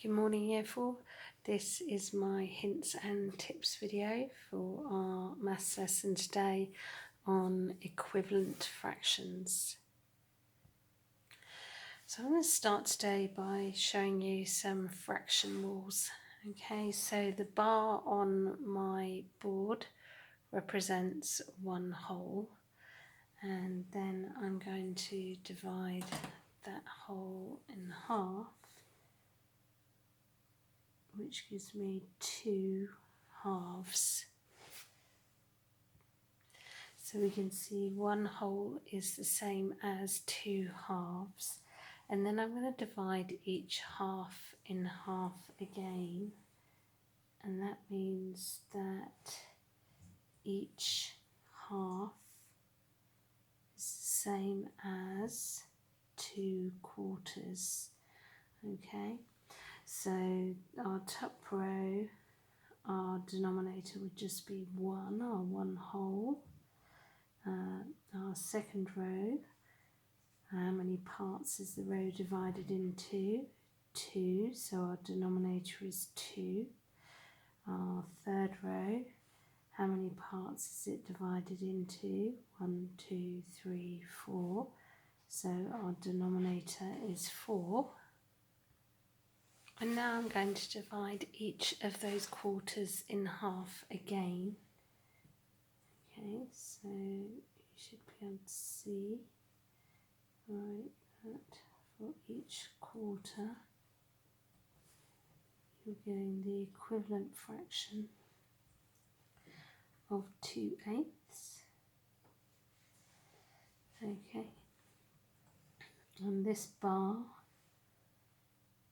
Good morning, Year 4. This is my hints and tips video for our maths lesson today on equivalent fractions. So I'm going to start today by showing you some fraction rules. Okay, so the bar on my board represents one whole, and then I'm going to divide that whole in half, which gives me 2 halves. So we can see one whole is the same as 2 halves, and then I'm going to divide each half in half again, and that means that each half is the same as 2 quarters. Okay, so our top row, our denominator would just be 1, or 1 whole. Our second row, how many parts is the row divided into? 2, so our denominator is 2. Our third row, how many parts is it divided into? 1, 2, 3, 4, so our denominator is 4. And now I'm going to divide each of those quarters in half again. Okay, so you should be able to see that for each quarter you're getting the equivalent fraction of 2/8. Okay, and this bar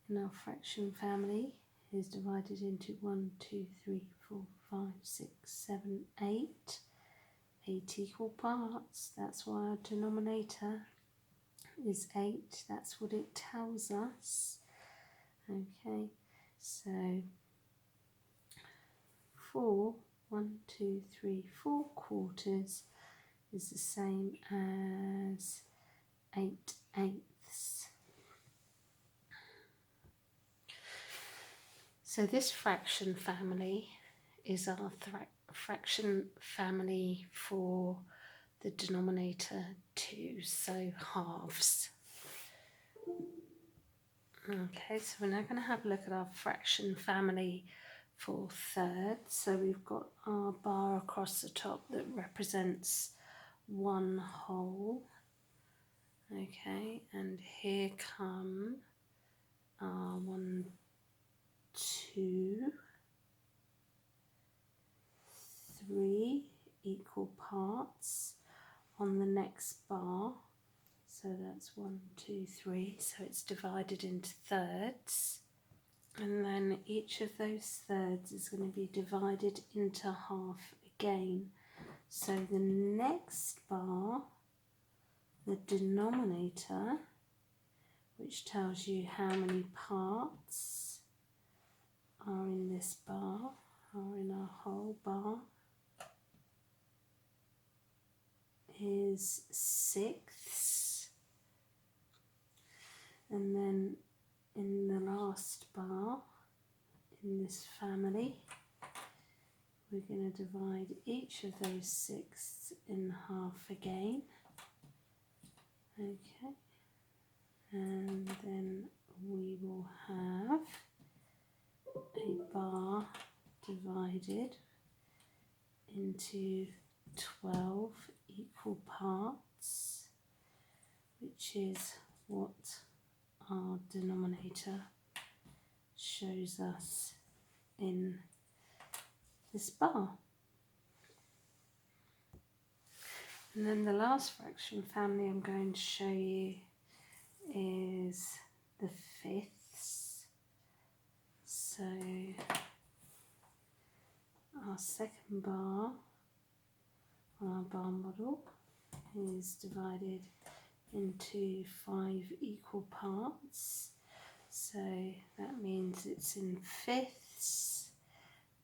in our fraction family is divided into 1, 2, 3, 4, 5, 6, 7, 8. 8 equal parts. That's why our denominator is 8. That's what it tells us. Okay, so 1, 2, 3, 4 quarters is the same as 8/8. So this fraction family is our fraction family for the denominator 2, so halves. Okay, so we're now going to have a look at our fraction family for thirds. So we've got our bar across the top that represents one whole. Okay, and here come our 1, 2, 3 equal parts on the next bar. So that's 1, 2, 3, so it's divided into thirds, and then each of those thirds is going to be divided into half again. So the next bar, the denominator, which tells you how many parts are in this bar, or in our whole bar, is 6. And then in the last bar in this family, we're going to divide each of those 6 in half again. Okay, and then we will have a bar divided into 12 equal parts, which is what our denominator shows us in this bar. And then the last fraction family I'm going to show you is the fifths. So our second bar on our bar model is divided into 5 equal parts, so that means it's in fifths,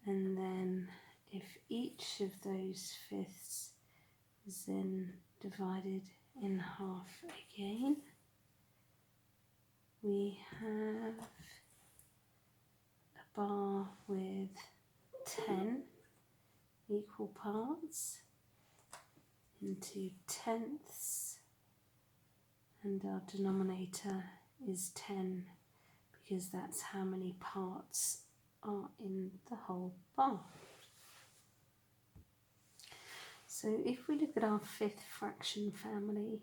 and then if each of those fifths is then divided in half again, we have bar with 10 equal parts into tenths, and our denominator is 10 because that's how many parts are in the whole bar. So if we look at our fifth fraction family,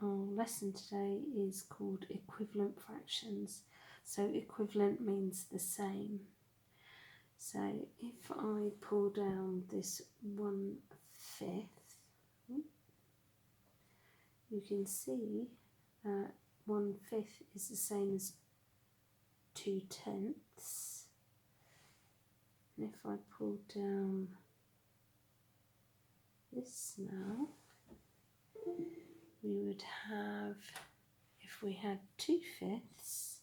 our lesson today is called equivalent fractions. So equivalent means the same. So if I pull down this 1/5, you can see that 1/5 is the same as 2/10. And if I pull down this now, we would have, if we had 2/5,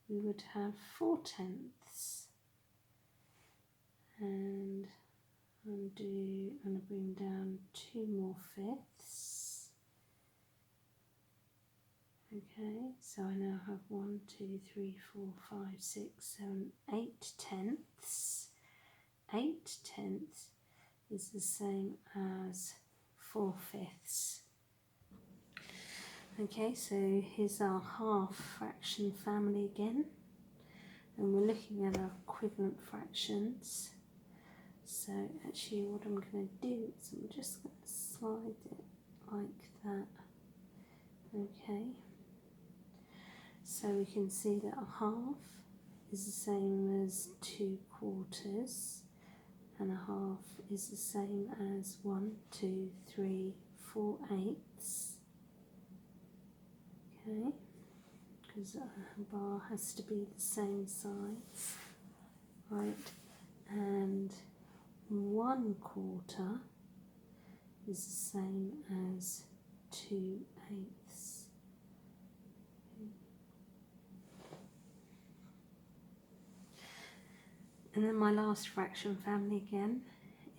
we would have 4/10. And I'm going to bring down 2 more fifths. Okay, so I now have 1, 2, 3, 4, 5, 6, 7, 8 tenths. 8 tenths is the same as 4/5. Okay, so here's our half fraction family again, and we're looking at our equivalent fractions. So actually what I'm going to do is I'm just going to slide it like that. Okay, so we can see that a half is the same as 2/4, and a half is the same as 1, 2, 3, 4/8. Okay, because a bar has to be the same size, right? And 1/4 is the same as 2/8. And then my last fraction family again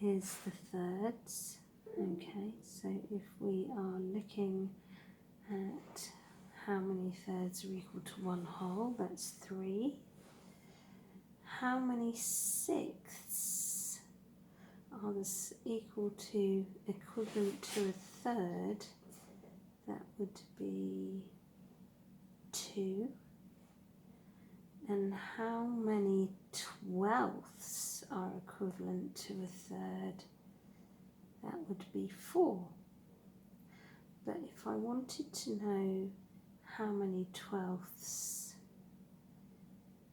is the thirds. Okay, so if we are looking at how many thirds are equal to 1 whole, that's 3. How many sixths are this equal to, equivalent to a third? That would be 2. And how many twelfths are equivalent to a third? That would be 4. But if I wanted to know how many twelfths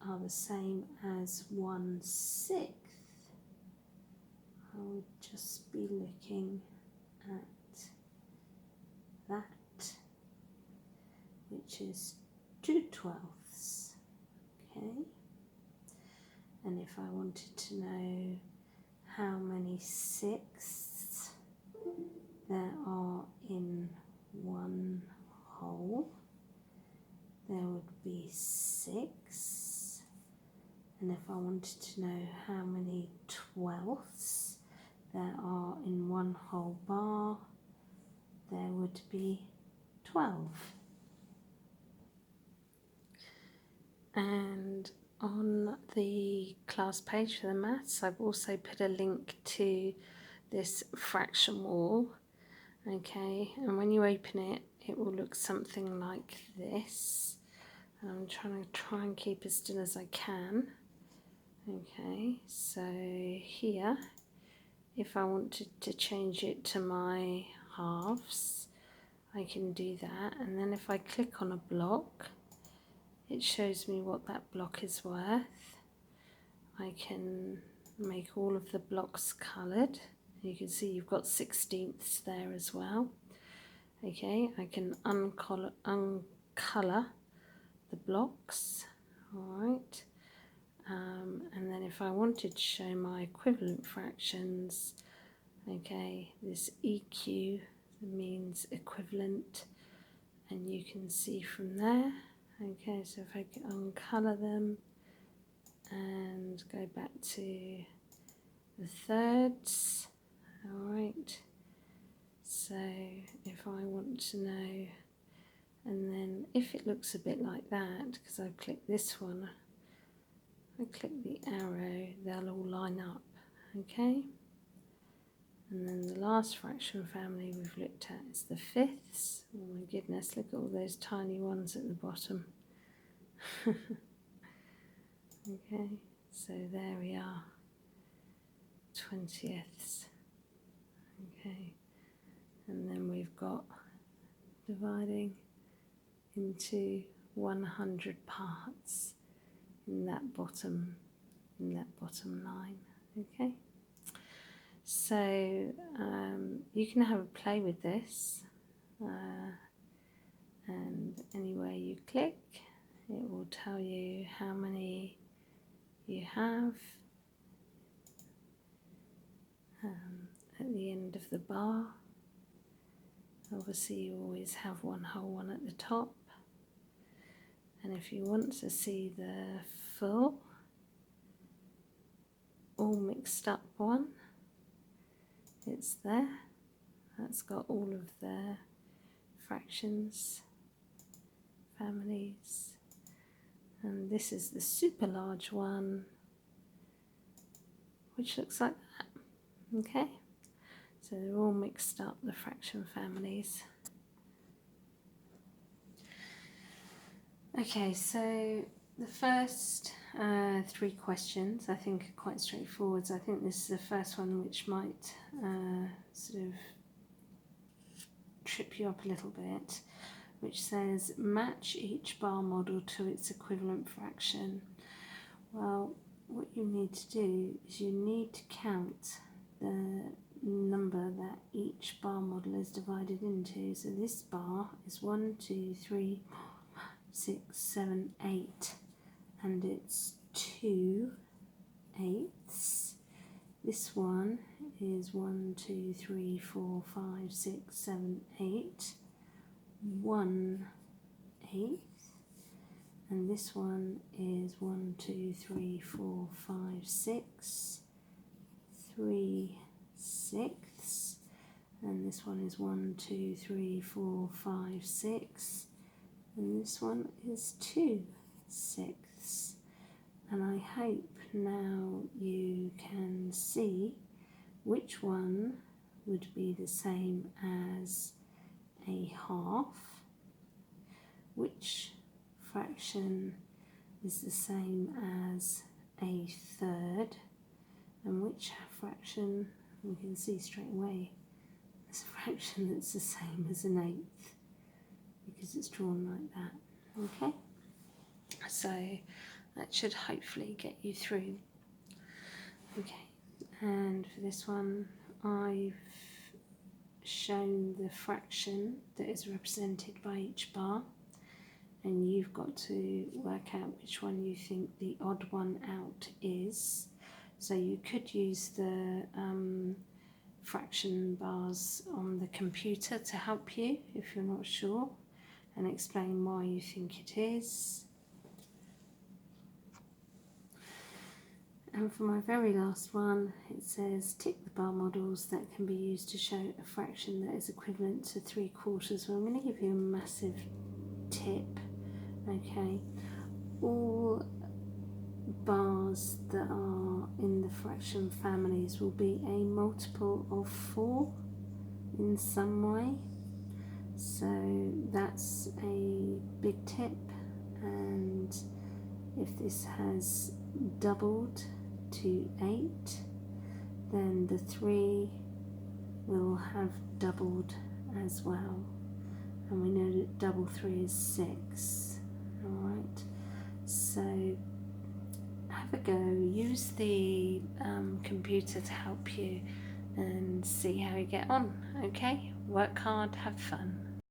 are the same as 1/6, I would just be looking at that, which is 2/12. Okay, and if I wanted to know how many sixths there are in 1 whole, there would be 6. And if I wanted to know how many twelfths there are in 1 whole bar, there would be 12. And on the class page for the maths, I've also put a link to this fraction wall. Okay, and when you open it, it will look something like this. I'm trying to keep as still as I can. Okay, so here, if I wanted to change it to my halves, I can do that. And then if I click on a block, it shows me what that block is worth. I can make all of the blocks coloured. You can see you've got 1/16 there as well. Okay, I can uncolour the blocks. Alright, and then if I wanted to show my equivalent fractions, okay, this EQ means equivalent, and you can see from there. Okay, so if I can uncolour them and go back to the thirds, alright, so if I want to know, and then if it looks a bit like that, because I've clicked this one, I click the arrow, they'll all line up, okay? And then the last fraction family we've looked at is the fifths. Oh my goodness, look at all those tiny ones at the bottom. Okay, so there we are, 20ths. Okay, and then we've got dividing into 100 parts in that bottom line. Okay, so you can have a play with this, and anywhere you click it will tell you how many you have at the end of the bar. Obviously you always have one whole one at the top, and if you want to see the full all mixed up one, it's there. That's got all of the fractions families, and this is the super large one, which looks like that. Okay, so they're all mixed up, the fraction families. Okay, so the first 3 questions I think are quite straightforward. I think this is the first one which might sort of trip you up a little bit, which says match each bar model to its equivalent fraction. Well, what you need to do is you need to count the number that each bar model is divided into. So this bar is 1, 2, 3, 4, 5, 6, 7, 8, and it's 2/8. This one is 1, 2, 3, 4, 5, 6, 7, 8, 1/8, and this one is 1, 2, 3, 4, 5, 6, 3/6, and this one is 1, 2, 3, 4, 5, 6, and this one is 2/6. And I hope now you can see which one would be the same as a half, which fraction is the same as a third, and which fraction, we can see straight away, is a fraction that's the same as an eighth, because it's drawn like that. Okay, so that should hopefully get you through. Okay, and for this one I've shown the fraction that is represented by each bar, and you've got to work out which one you think the odd one out is. So you could use the fraction bars on the computer to help you if you're not sure, and explain why you think it is. And for my very last one, it says tick the bar models that can be used to show a fraction that is equivalent to 3/4. Well, I'm going to give you a massive tip. Okay, all bars that are in the fraction families will be a multiple of 4 in some way. So that's a big tip, and if this has doubled to 8, then the 3 will have doubled as well, and we know that double 3 is 6. Alright, so have a go, use the computer to help you, and see how you get on. Okay, work hard, have fun.